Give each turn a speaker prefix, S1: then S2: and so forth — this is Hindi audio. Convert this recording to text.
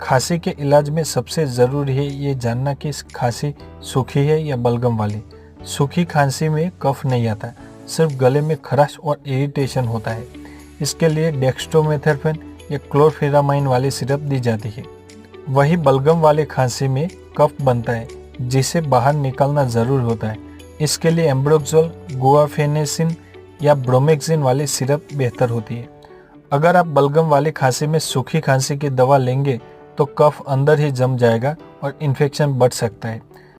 S1: खांसी के इलाज में सबसे ज़रूरी है ये जानना कि खांसी सूखी है या बलगम वाली। सूखी खांसी में कफ नहीं आता, सिर्फ गले में खराश और इरिटेशन होता है। इसके लिए डेक्स्ट्रोमेथर्फेन या क्लोरफेरामाइन वाली सिरप दी जाती है। वही बलगम वाले खांसी में कफ बनता है जिसे बाहर निकालना ज़रूर होता है। इसके लिए एम्ब्रोक्सोल, गुआफेनेसिन या ब्रोमेक्सिन वाली सिरप बेहतर होती है। अगर आप बलगम वाली खांसी में सूखी खांसी की दवा लेंगे तो कफ अंदर ही जम जाएगा और इन्फेक्शन बढ़ सकता है।